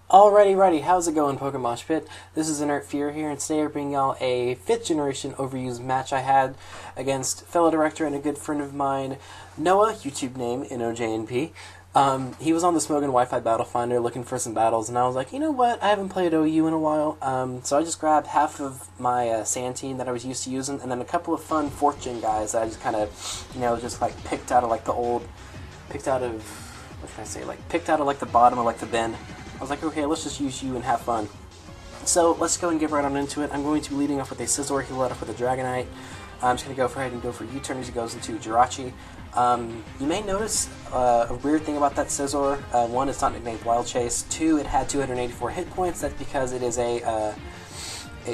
Alrighty, how's it going, PokeMoshPit? This is InertFury here, and today I bring y'all a 5th generation overused match I had against fellow director and a good friend of mine, Noah, YouTube name, NoJNP. He was on the Smogon Wi-Fi Battle Finder looking for some battles, and I was like, you know what, I haven't played OU in a while, so I just grabbed half of my Sand team that I was used to using, and then a couple of fun 4th gen guys that I just kind of, just like picked out of like the picked out of like the bottom of like the bin. I was like, okay, let's just use you and have fun. So let's go and get right on into it. I'm going to be leading off with a Scizor. He led off with a Dragonite. I'm just going to go ahead and go for U-turn as he goes into Jirachi. You may notice a weird thing about that Scizor. One, it's not nicknamed Wild Chase. Two, it had 284 hit points. That's because it is a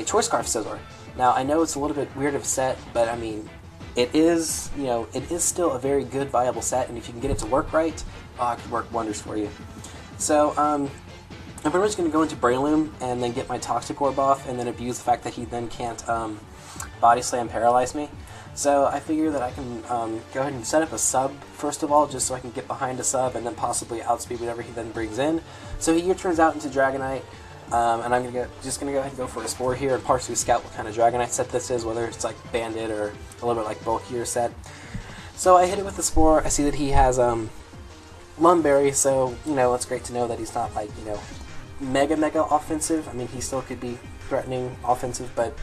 Choice Scarf Scizor. Now, I know it's a little bit weird of a set, but I mean, it is, it is still a very good, viable set, and if you can get it to work right, it could work wonders for you. So, I'm pretty much going to go into Breloom and then get my Toxic Orb off and then abuse the fact that he then can't Body Slam Paralyze me. So I figure that I can go ahead and set up a sub first of all, just so I can get behind a sub and then possibly outspeed whatever he then brings in. So he turns out into Dragonite, and I'm just going to go ahead and go for a Spore here and partially scout what kind of Dragonite set this is, whether it's like Bandit or a little bit like bulkier set. So I hit it with the Spore. I see that he has Lumberry, so it's great to know that he's not like mega offensive. I mean, he still could be threatening offensive, but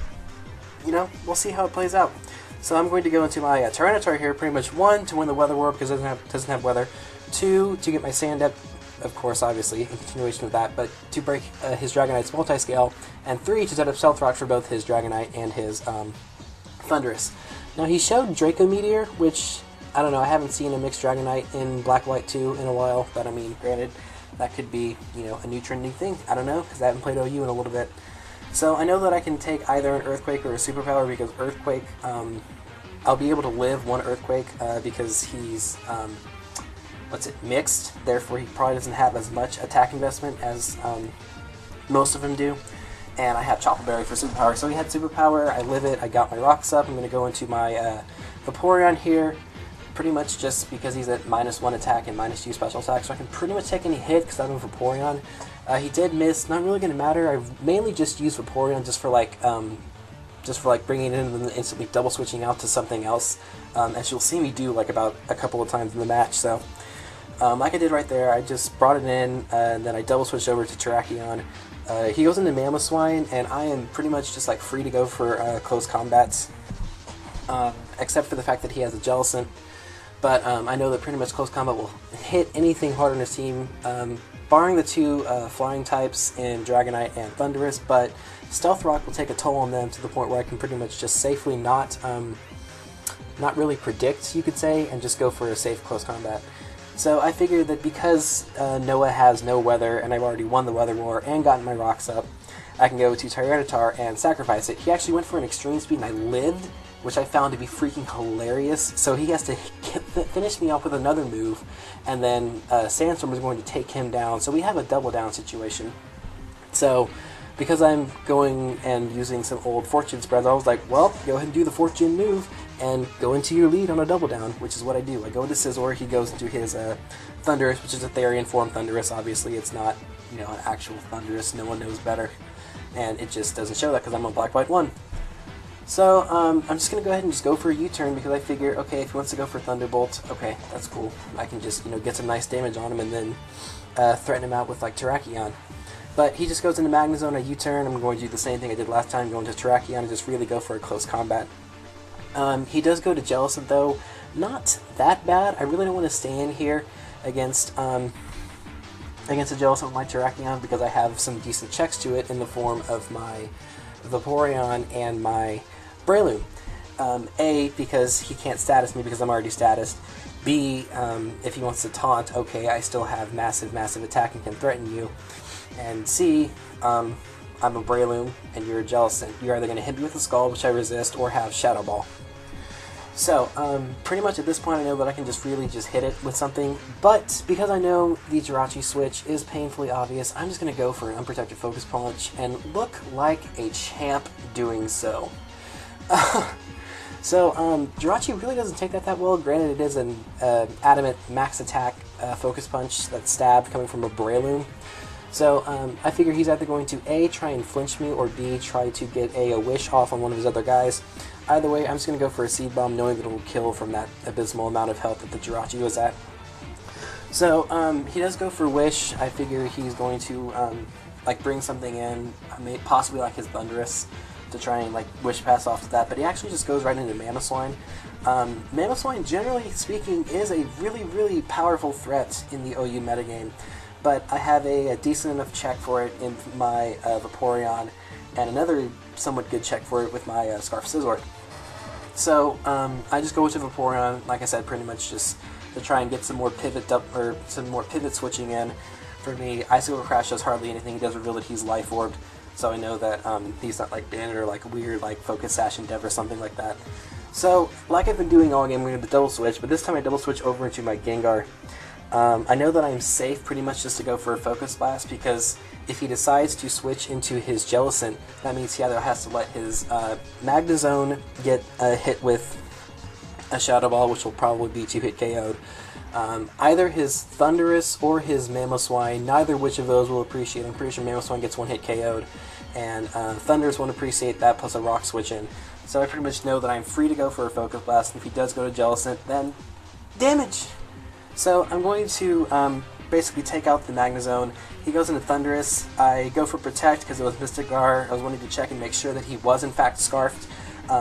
we'll see how it plays out. So I'm going to go into my Tyranitar here, pretty much 1 to win the Weather Orb because it doesn't have weather, 2 to get my Sand up, of course, obviously in continuation of that, but to break his Dragonite's multi-scale, and 3 to set up Stealth Rock for both his Dragonite and his Thundurus. Now he showed Draco Meteor, which I don't know, I haven't seen a mixed Dragonite in Black White 2 in a while, but I mean, granted, that could be, a new trending thing. I don't know, because I haven't played OU in a little bit. So I know that I can take either an Earthquake or a Superpower, because Earthquake, I'll be able to live one Earthquake, because he's, mixed, therefore he probably doesn't have as much attack investment as most of them do. And I have Chopper Berry for Superpower, so he had Superpower, I live it, I got my rocks up, I'm going to go into my Vaporeon here, pretty much just because he's at -1 attack and -2 special attack, so I can pretty much take any hit because I have a Vaporeon. He did miss, not really going to matter. I mainly just used Vaporeon just for like bringing it in and then instantly double switching out to something else, as you'll see me do like about a couple of times in the match. So like I did right there, I just brought it in and then I double switched over to Terrakion. He goes into Mamoswine and I am pretty much just like free to go for close combats, except for the fact that he has a Jellicent. But I know that pretty much close combat will hit anything hard on his team, barring the 2 flying types in Dragonite and Thundurus, but Stealth Rock will take a toll on them to the point where I can pretty much just safely not really predict, you could say, and just go for a safe close combat. So I figured that because Noah has no weather, and I've already won the Weather War and gotten my rocks up, I can go to Tyranitar and sacrifice it. He actually went for an extreme speed and I lived, which I found to be freaking hilarious. So he has to finish me off with another move, and then Sandstorm is going to take him down. So we have a double down situation. So because I'm going and using some old fortune spreads, I was like, well, go ahead and do the fortune move and go into your lead on a double down, which is what I do. I go into Scizor, he goes into his Thundurus, which is a Therian form Thundurus. Obviously, it's not an actual Thundurus. No one knows better, and it just doesn't show that because I'm on Black White 1. So, I'm just going to go ahead and just go for a U-turn because I figure, okay, if he wants to go for Thunderbolt, okay, that's cool. I can just, get some nice damage on him and then threaten him out with, like, Terrakion. But he just goes into Magnezone, a U-turn. I'm going to do the same thing I did last time, go into Terrakion and just really go for a close combat. He does go to Jellicent, though. Not that bad. I really don't want to stay in here against a Jellicent with my Terrakion because I have some decent checks to it in the form of my Vaporeon and my Breloom. A, because he can't status me because I'm already statused. B, if he wants to taunt, okay, I still have massive attack and can threaten you. And C, I'm a Breloom and you're a Jellicent. You're either going to hit me with a Scald, which I resist, or have Shadow Ball. So, pretty much at this point I know that I can just really just hit it with something, but because I know the Jirachi switch is painfully obvious, I'm just going to go for an Unprotected Focus Punch and look like a champ doing so. So, Jirachi really doesn't take that well. Granted, it is an Adamant max attack Focus Punch that's stabbed coming from a Breloom. So I figure he's either going to A, try and flinch me, or B, try to get a wish off on one of his other guys. Either way, I'm just going to go for a Seed Bomb, knowing that it will kill from that abysmal amount of health that the Jirachi was at. So he does go for Wish. I figure he's going to like bring something in, possibly like his Thundurus, to try and like Wish Pass off to that, but he actually just goes right into Mamoswine. Mamoswine, generally speaking, is a really, really powerful threat in the OU metagame, but I have a decent enough check for it in my Vaporeon, and another somewhat good check for it with my Scarf Scizor. So I just go with the Vaporeon, like I said, pretty much just to try and get some more pivot switching in. For me, Icicle Crash does hardly anything. He does reveal that he's Life Orbed, so I know that he's not like banded or like weird like Focus Sash Endeavor or something like that. So, like I've been doing all game, I'm going to double switch, but this time I double switch over into my Gengar. I know that I'm safe pretty much just to go for a Focus Blast, because if he decides to switch into his Jellicent, that means he either has to let his Magnezone get hit with a Shadow Ball, which will probably be 2-hit KO'd. Either his Thundurus or his Mamoswine, neither which of those will appreciate. I'm pretty sure Mamoswine gets 1-hit KO'd, and Thundurus won't appreciate that, plus a Rock Switch in. So I pretty much know that I'm free to go for a Focus Blast, and if he does go to Jellicent, then damage! So I'm going to basically take out the Magnezone. He goes into Thundurus. I go for Protect because it was Mystic Gar. I was wanting to check and make sure that he was in fact Scarfed,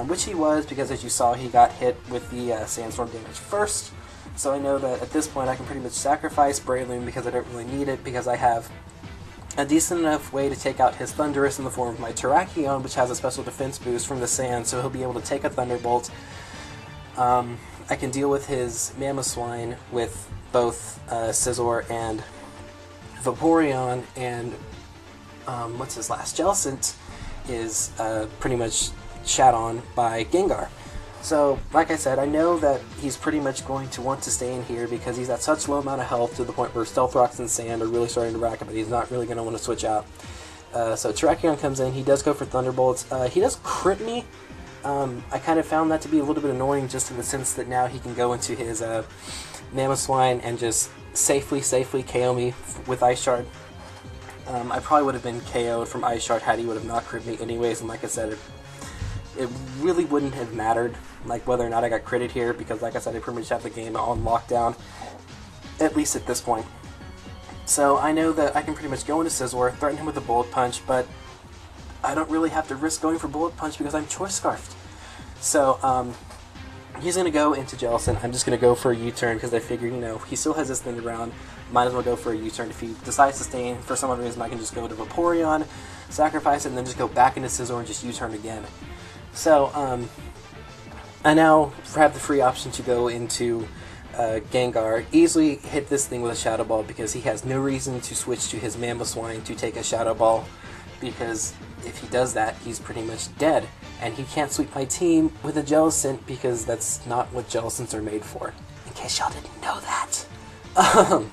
which he was, because as you saw, he got hit with the Sandstorm damage first. So I know that at this point I can pretty much sacrifice Breloom because I don't really need it, because I have a decent enough way to take out his Thundurus in the form of my Terrakion, which has a special defense boost from the sand, so he'll be able to take a Thunderbolt. I can deal with his Mamoswine with both Scizor and Vaporeon, and what's his last? Jellicent is pretty much shat on by Gengar. So, like I said, I know that he's pretty much going to want to stay in here because he's at such low amount of health to the point where Stealth Rocks and Sand are really starting to rack him, but he's not really going to want to switch out. So Terrakion comes in, he does go for Thunderbolts. He does crit me. I kind of found that to be a little bit annoying, just in the sense that now he can go into his Mamoswine and just safely KO me with Ice Shard. I probably would have been KO'd from Ice Shard had he would have not crit me anyways, and like I said, it really wouldn't have mattered like whether or not I got critted here, because like I said, I pretty much have the game on lockdown, at least at this point. So I know that I can pretty much go into Scizor, threaten him with a Bullet Punch, but I don't really have to risk going for Bullet Punch because I'm Choice Scarfed. So he's going to go into Jellicent. I'm just going to go for a U-turn because I figured, you know, he still has this thing around. Might as well go for a U-turn. If he decides to stay in for some other reason, I can just go to Vaporeon, sacrifice it, and then just go back into Scizor and just U-turn again. So I now have the free option to go into Gengar, easily hit this thing with a Shadow Ball because he has no reason to switch to his Mamoswine to take a Shadow Ball, because if he does that, he's pretty much dead, and he can't sweep my team with a Jellicent because that's not what Jellicents are made for, in case y'all didn't know that.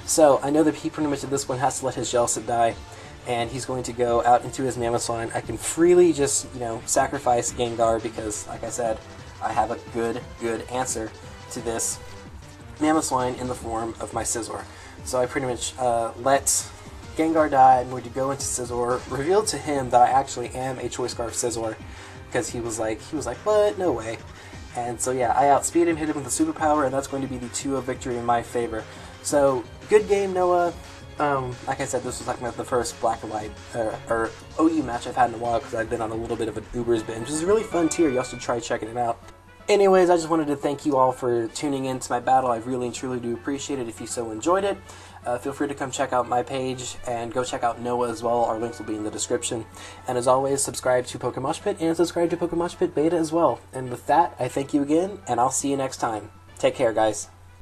So I know that he pretty much at this point has to let his Jellicent die, and he's going to go out into his Mamoswine. I can freely just, you know, sacrifice Gengar because, like I said, I have a good answer to this Mamoswine in the form of my Scizor. So I pretty much let Gengar die. I'm going to go into Scizor, reveal to him that I actually am a Choice Scarf Scizor, because he was like, what? No way. And so yeah, I outspeed him, hit him with a superpower, and that's going to be the 2-0 victory in my favor. So good game, Noah. Like I said, this was like the first Black and White or OU match I've had in a while, because I've been on a little bit of an Ubers binge. It was a really fun tier. You also try checking it out. Anyways, I just wanted to thank you all for tuning in to my battle. I really and truly do appreciate it if you so enjoyed it. Feel free to come check out my page, and go check out Noah as well. Our links will be in the description. And as always, subscribe to PokeMoshPit, and subscribe to PokeMoshPit Beta as well. And with that, I thank you again, and I'll see you next time. Take care, guys.